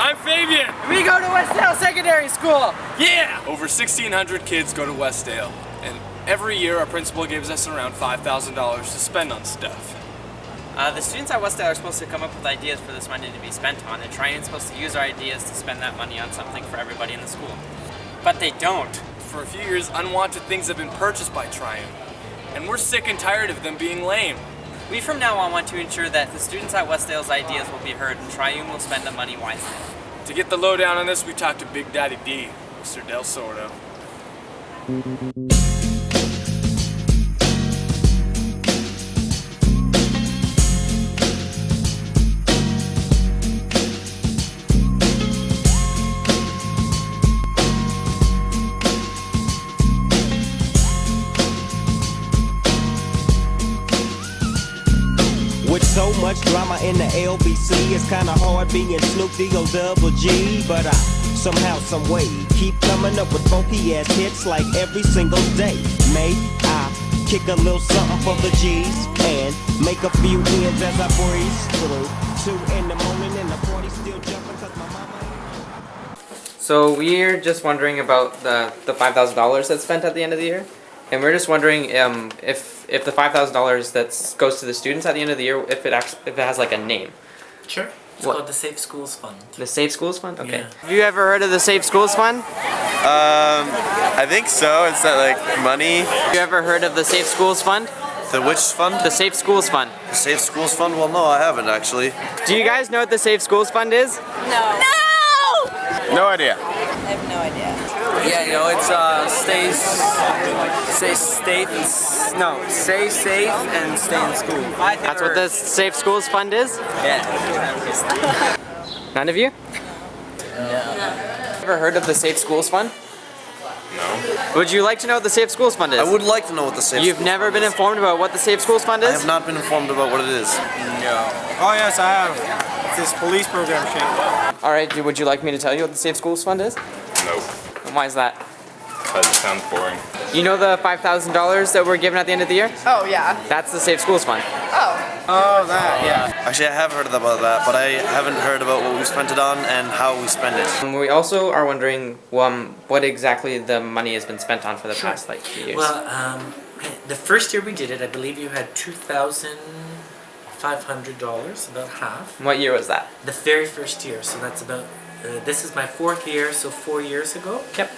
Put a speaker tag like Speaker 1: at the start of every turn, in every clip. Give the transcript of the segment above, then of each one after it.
Speaker 1: I'm Fabian.
Speaker 2: We go to Westdale Secondary School.
Speaker 1: Yeah! Over 1,600 kids go to Westdale, and every year our principal gives us around $5,000 to spend on stuff.
Speaker 2: The students at Westdale are supposed to come up with ideas for this money to be spent on, and Triumph's supposed to use our ideas to spend that money on something for everybody in the school. But they don't.
Speaker 1: For a few years, unwanted things have been purchased by Triumph, and we're sick and tired of them being lame.
Speaker 2: We from now on want to ensure that the students at Westdale's ideas will be heard, and Triumph will spend the money wisely.
Speaker 1: To get the lowdown on this, we talked to Big Daddy D, Mr. Del Sordo.
Speaker 3: With so much drama in the LBC, it's kinda hard being Snoop D-O-double-G. But I somehow, someway, keep coming up with funky ass hits like every single day. May I kick a little something for the G's and make a few ends as I breeze through 2 in the morning and the party still jumping cause my mama.
Speaker 2: So we're just wondering about the $5,000 that's spent at the end of the year. And we're just wondering if the $5,000 that goes to the students at the end of the year, if it has like a name.
Speaker 4: Sure. It's called the Safe Schools Fund.
Speaker 2: The Safe Schools Fund? Okay.
Speaker 4: Yeah.
Speaker 2: Have you ever heard of the Safe Schools Fund?
Speaker 5: I think so. Is that like money?
Speaker 2: Have you ever heard of the Safe Schools Fund?
Speaker 5: The which fund?
Speaker 2: The Safe Schools Fund.
Speaker 5: The Safe Schools Fund? Well, no, I haven't actually.
Speaker 2: Do you guys know what the Safe Schools Fund is?
Speaker 6: No.
Speaker 5: No idea.
Speaker 6: I have no idea.
Speaker 4: Yeah, you know, it's stay safe and stay in school.
Speaker 2: That's what the Safe Schools Fund is?
Speaker 4: Yeah.
Speaker 2: None of you? No. Ever heard of the Safe Schools Fund?
Speaker 5: No.
Speaker 2: Would you like to know what the Safe Schools Fund is?
Speaker 5: I would like to know what the Safe
Speaker 2: You've
Speaker 5: Schools
Speaker 2: never
Speaker 5: Fund
Speaker 2: been
Speaker 5: is.
Speaker 2: informed about what the Safe Schools Fund is?
Speaker 5: I have not been informed about what it is.
Speaker 4: No.
Speaker 7: Oh yes, I have. It's this police program shit.
Speaker 2: Alright, would you like me to tell you what the Safe Schools Fund is?
Speaker 8: Nope,
Speaker 2: And why is that?
Speaker 8: because it sounds boring.
Speaker 2: You know the $5,000 that we're given at the end of the year?
Speaker 6: Oh, yeah.
Speaker 2: That's the Safe Schools Fund.
Speaker 6: Oh.
Speaker 7: Oh, that, yeah.
Speaker 5: Actually, I have heard about that, but I haven't heard about what we spent it on and how we spend it.
Speaker 2: We also are wondering what exactly the money has been spent on for the past few years.
Speaker 4: Well, the first year we did it, I believe you had $2,500, about half.
Speaker 2: What year was that?
Speaker 4: The very first year, so that's about. This is my 4th year, so 4 years ago.
Speaker 2: Yep.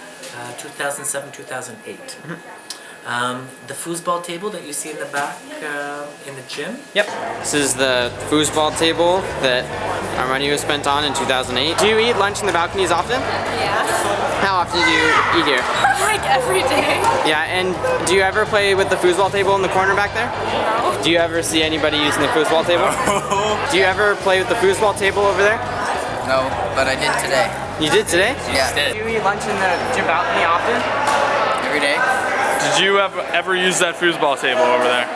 Speaker 4: 2007, 2008. The foosball table that you see in the back in the gym.
Speaker 2: Yep. This is the foosball table that our money was spent on in 2008. Do you eat lunch in the balconies often?
Speaker 6: Yeah.
Speaker 2: How often do you eat here?
Speaker 6: Like every day.
Speaker 2: Yeah, and do you ever play with the foosball table in the corner back there?
Speaker 6: No.
Speaker 2: Do you ever see anybody using the foosball table? Do you ever play with the foosball table over there?
Speaker 9: No, but I did today.
Speaker 2: You did today?
Speaker 9: Yeah.
Speaker 2: Do you eat lunch in the gym balcony often?
Speaker 9: Every day.
Speaker 8: Did you ever use that foosball table over there?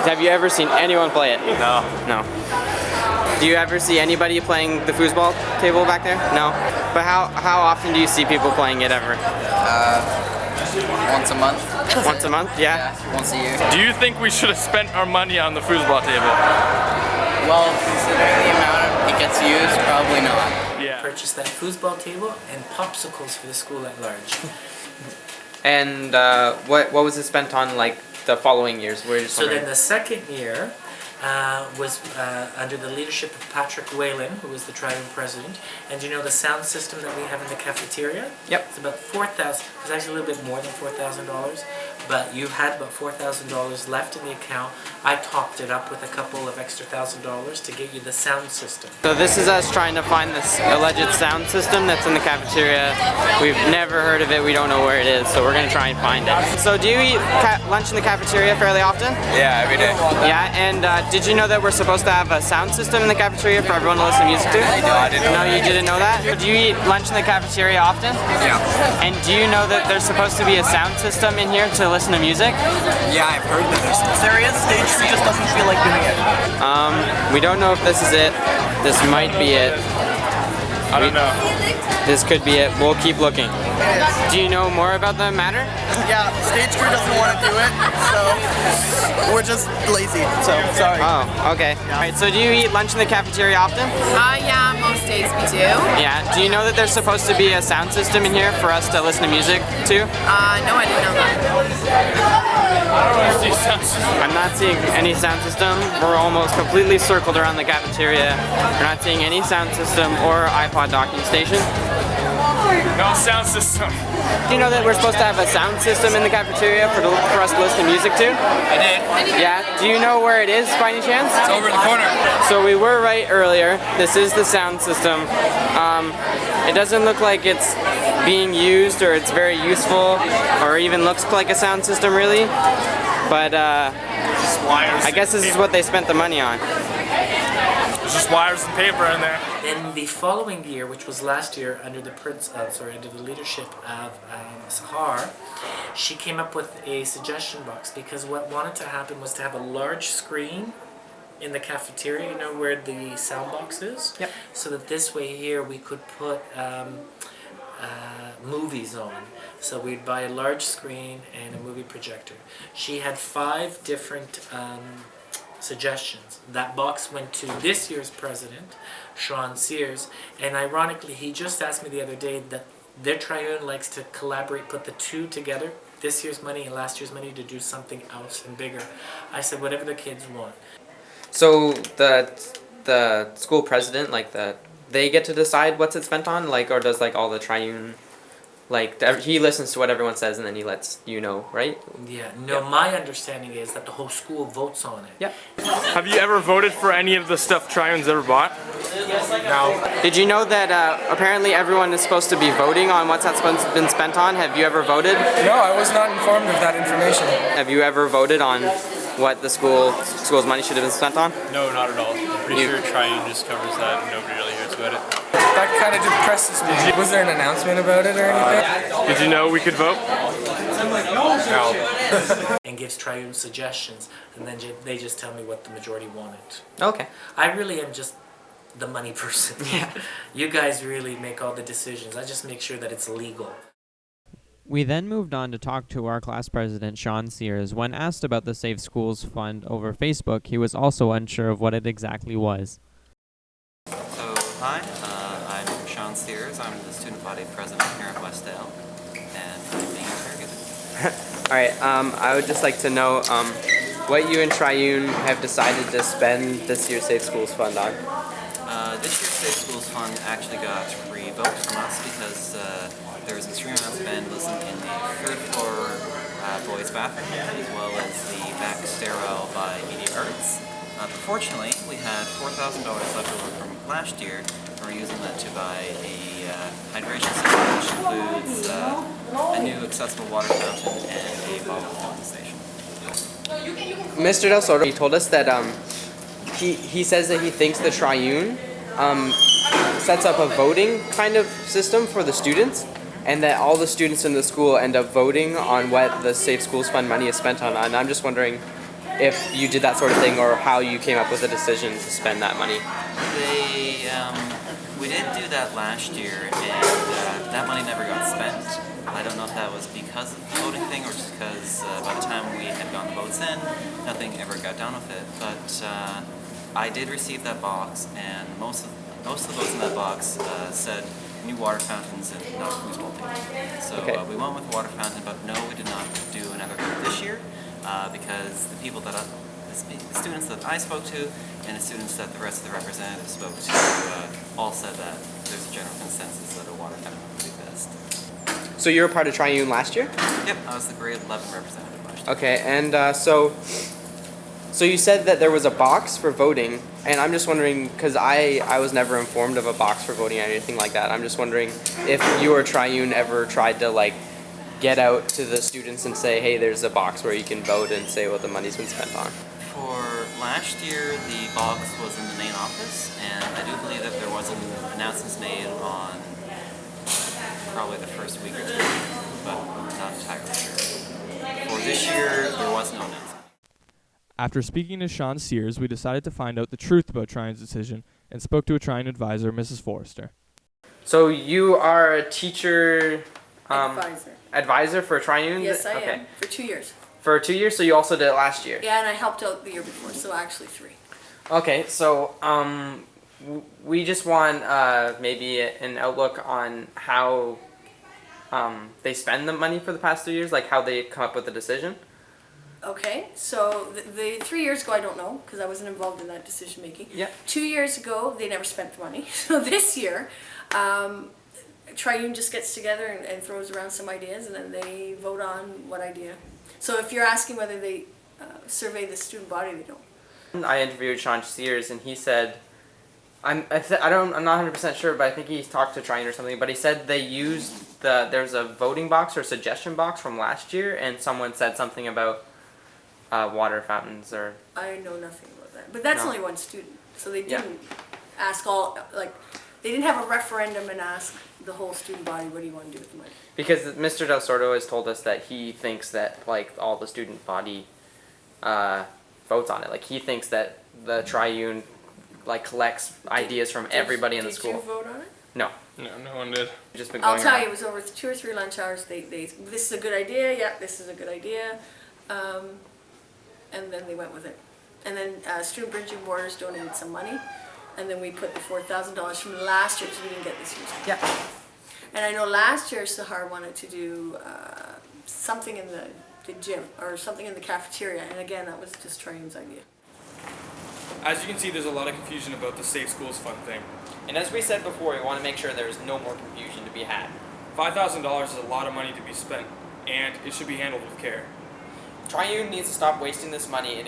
Speaker 2: Have you ever seen anyone play it?
Speaker 8: No.
Speaker 2: No. Do you ever see anybody playing the foosball table back there? No. But how often do you see people playing it ever?
Speaker 9: Once a month.
Speaker 2: Once a month? Yeah.
Speaker 9: Yeah, once a year.
Speaker 8: Do you think we should have spent our money on the foosball table?
Speaker 9: Well, considering the amount it gets used, probably not.
Speaker 8: Yeah.
Speaker 4: Purchase that foosball table and popsicles for the school at large.
Speaker 2: And what was it spent on like the following years? We're just
Speaker 4: So
Speaker 2: wondering.
Speaker 4: then the second year was under the leadership of Patrick Whalen, who was the Triumph president. And you know the sound system that we have in the cafeteria?
Speaker 2: Yep.
Speaker 4: It's about $4,000. It's actually a little bit more than $4,000. But you had about $4,000 left in the account. I topped it up with a couple of extra $1,000 to get you the sound system.
Speaker 2: So this is us trying to find this alleged sound system that's in the cafeteria. We've never heard of it. We don't know where it is, so we're gonna try and find it. So do you eat lunch in the cafeteria fairly often?
Speaker 5: Yeah, every day.
Speaker 2: Yeah, and did you know that we're supposed to have a sound system in the cafeteria for everyone to listen to music to?
Speaker 5: No, I didn't know.
Speaker 2: No, you didn't know that? Do you eat lunch in the cafeteria often?
Speaker 5: Yeah.
Speaker 2: And do you know that there's supposed to be a sound system in here to listen to music?
Speaker 5: Yeah, I've heard that there is. Stage 3 just doesn't feel like doing it.
Speaker 2: We don't know if this is it. This might be it.
Speaker 8: I don't know.
Speaker 2: This could be it. We'll keep looking.
Speaker 9: It is.
Speaker 2: Do you know more about the matter?
Speaker 9: Yeah, stage crew doesn't want to do it, so we're just lazy. So sorry.
Speaker 2: Oh, okay. All right. So do you eat lunch in the cafeteria often?
Speaker 6: Yeah, most days we do.
Speaker 2: Yeah. Do you know that there's supposed to be a sound system in here for us to listen to music to?
Speaker 6: No, I didn't know that.
Speaker 2: I'm not seeing any sound system. We're almost completely circled around the cafeteria. We're not seeing any sound system or iPod docking station.
Speaker 1: No sound system.
Speaker 2: Do you know that we're supposed to have a sound system in the cafeteria for us to listen to music to?
Speaker 1: I did.
Speaker 2: Yeah. Do you know where it is by any chance?
Speaker 1: It's over in the corner.
Speaker 2: So we were right earlier. This is the sound system. It doesn't look like it's being used or it's very useful or even looks like a sound system really. But
Speaker 1: Just wires.
Speaker 2: I guess this is what they spent the money on.
Speaker 1: There's just wires and paper in there.
Speaker 4: Then the following year, which was last year, under the under the leadership of Sahar, she came up with a suggestion box because what wanted to happen was to have a large screen in the cafeteria, you know, where the sound box is.
Speaker 2: Yep.
Speaker 4: So that this way here we could put movies on. So we'd buy a large screen and a movie projector. She had 5 different suggestions. That box went to this year's president, Sean Sears, and ironically he just asked me the other day that their triune likes to collaborate, put the two together, this year's money and last year's money, to do something else and bigger. I said whatever the kids want.
Speaker 2: So the school president, they get to decide what's it spent on, or does all the triune, he listens to what everyone says and then he lets you know, right?
Speaker 4: Yeah, no, my understanding is that the whole school votes on it.
Speaker 2: Yep.
Speaker 8: Have you ever voted for any of the stuff Triune's ever bought?
Speaker 1: No.
Speaker 2: Did you know that apparently everyone is supposed to be voting on what's that's been spent on? Have you ever voted?
Speaker 7: No, I was not informed of that information.
Speaker 2: Have you ever voted on what the school's money should have been spent on?
Speaker 10: No, not at all. I'm pretty sure Triune just covers that and nobody really hears about it.
Speaker 7: That kind of depresses me. Was there an announcement about it or anything?
Speaker 8: Did you know we could vote?
Speaker 1: No.
Speaker 4: And gives triune suggestions, and then they just tell me what the majority wanted.
Speaker 2: Okay.
Speaker 4: I really am just the money person.
Speaker 2: Yeah.
Speaker 4: You guys really make all the decisions. I just make sure that it's legal.
Speaker 11: We then moved on to talk to our class president, Sean Sears. When asked about the Safe Schools Fund over Facebook, he was also unsure of what it exactly was.
Speaker 12: So, hi, I'm Sean Sears. I'm the student body president here at Westdale, and I'm being interrogated.
Speaker 2: Alright, I would just like to know what you and Triune have decided to spend this year's Safe Schools Fund on.
Speaker 12: This year's Safe Schools Fund actually got revoked from us because there was an extreme amount of vandalism in the third floor boys' bathroom, as well as the back stairwell by Media Arts. But fortunately, we had $4,000 left over from last year, and we're using that to buy a hydration system, which includes a new accessible water fountain and a bottle filling station.
Speaker 2: Mr. Del Soto, he told us that he says that he thinks the Triune sets up a voting kind of system for the students, and that all the students in the school end up voting on what the Safe Schools Fund money is spent on. And I'm just wondering if you did that sort of thing or how you came up with the decision to spend that money.
Speaker 12: We did do that last year, and that money never got spent. I don't know if that was because of the voting thing or just because by the time we had gotten the votes in, nothing ever got done with it. But I did receive that box, and most of the votes in that box said new water fountains and not a foosball team. So
Speaker 2: Okay.
Speaker 12: we went with the water fountain, but no, we did not do another group this year because the people the students that I spoke to and the students that the rest of the representatives spoke to all said that there's a general consensus that a water fountain would be best.
Speaker 2: So you were part of Triune last year?
Speaker 12: Yep, I was the grade 11 representative last year.
Speaker 2: Okay, and so you said that there was a box for voting, and I'm just wondering, because I was never informed of a box for voting or anything like that. I'm just wondering if you or Triune ever tried to get out to the students and say, hey, there's a box where you can vote and say what the money's been spent on.
Speaker 12: For last year, the box was in the main office, and I do believe that there was an announcements made on probably the first week or two, but not entirely sure. For this year, there was no announcement.
Speaker 8: After speaking to Sean Sears, we decided to find out the truth about Triune's decision and spoke to a Triune advisor, Mrs. Forrester.
Speaker 2: So you are a teacher
Speaker 13: Advisor.
Speaker 2: Advisor for Triune?
Speaker 13: Yes, I
Speaker 2: okay.
Speaker 13: am. For 2 years.
Speaker 2: For 2 years, so you also did it last year?
Speaker 13: Yeah, and I helped out the year before, so actually 3.
Speaker 2: Okay, so we just want maybe an outlook on how they spend the money for the past 3 years, like how they come up with the decision.
Speaker 13: Okay, so the 3 years ago, I don't know, because I wasn't involved in that decision making.
Speaker 2: Yeah.
Speaker 13: 2 years ago, they never spent the money. So this year, Triune just gets together and throws around some ideas, and then they vote on what idea. So if you're asking whether they survey the student body, they don't.
Speaker 2: I interviewed Sean Sears, and he said, I'm not 100% sure, but I think he talked to Triune or something. But he said they used there's a voting box or suggestion box from last year, and someone said something about water fountains or.
Speaker 13: I know nothing about that, but that's only one student, so they didn't ask all they didn't have a referendum and ask the whole student body, what do you want to do with the money?
Speaker 2: Because Mr. Del Sordo has told us that he thinks that all the student body votes on it. Like he thinks that the Triune collects ideas from everybody in the school.
Speaker 13: Did you vote on it?
Speaker 2: No.
Speaker 1: No one did.
Speaker 2: Just been going
Speaker 13: I'll tell
Speaker 2: around.
Speaker 13: you, it was over 2 or 3 lunch hours. They this is a good idea. Yep, this is a good idea. And then they went with it. And then Student Bridging Borders donated some money. And then we put the $4,000 from last year because we didn't get this year's.
Speaker 2: Yeah.
Speaker 13: And I know last year Sahar wanted to do something in the gym or something in the cafeteria. And again, that was just Triune's idea.
Speaker 1: As you can see, there's a lot of confusion about the Safe Schools Fund thing.
Speaker 2: And as we said before, we want to make sure there's no more confusion to be had.
Speaker 1: $5,000 is a lot of money to be spent, and it should be handled with care.
Speaker 2: Triune needs to stop wasting this money,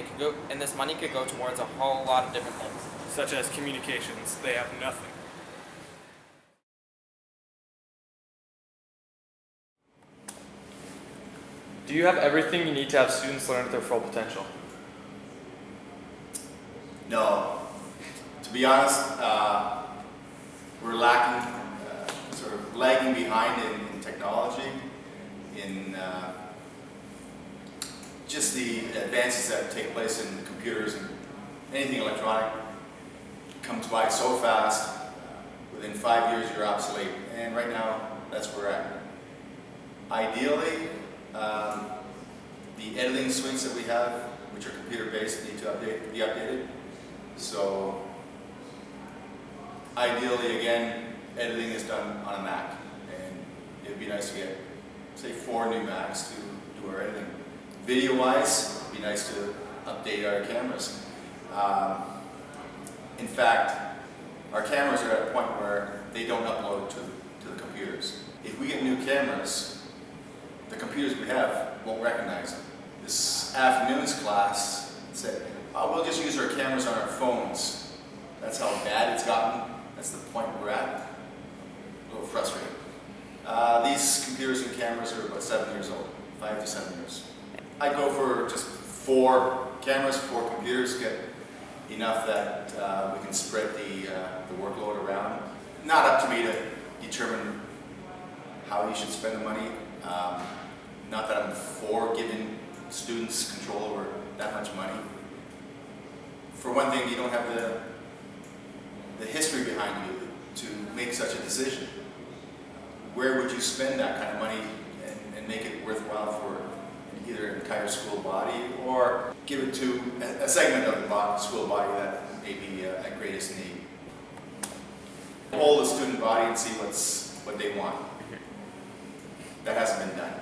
Speaker 2: and this money could go towards a whole lot of different things.
Speaker 1: Such as communications. They have nothing. Do you have everything you need to have students learn at their full potential?
Speaker 14: No. To be honest, we're lacking, sort of lagging behind in technology, in just the advances that take place in computers and anything electronic comes by so fast. Within 5 years, you're obsolete, and right now, that's where we're at. Ideally, the editing suites that we have, which are computer-based, need to be updated. So, ideally, again, editing is done on a Mac, and it would be nice to get, say, 4 new Macs to do our editing. Video-wise, it would be nice to update our cameras. In fact, our cameras are at a point where they don't upload to the computers. If we get new cameras, the computers we have won't recognize them. This afternoon's class said, oh, we'll just use our cameras on our phones. That's how bad it's gotten. That's the point we're at. A little frustrating. These computers and cameras are about 7 years old, 5 to 7 years. I'd go for just 4 cameras, 4 computers, get enough that we can spread the workload around. Not up to me to determine how you should spend the money. Not that I'm for giving students control over that much money. For one thing, you don't have the history behind you to make such a decision. Where would you spend that kind of money and make it worthwhile for either an entire school body or give it to a segment of the school body that may be at greatest need? Poll the student body and see what they want. That hasn't been done.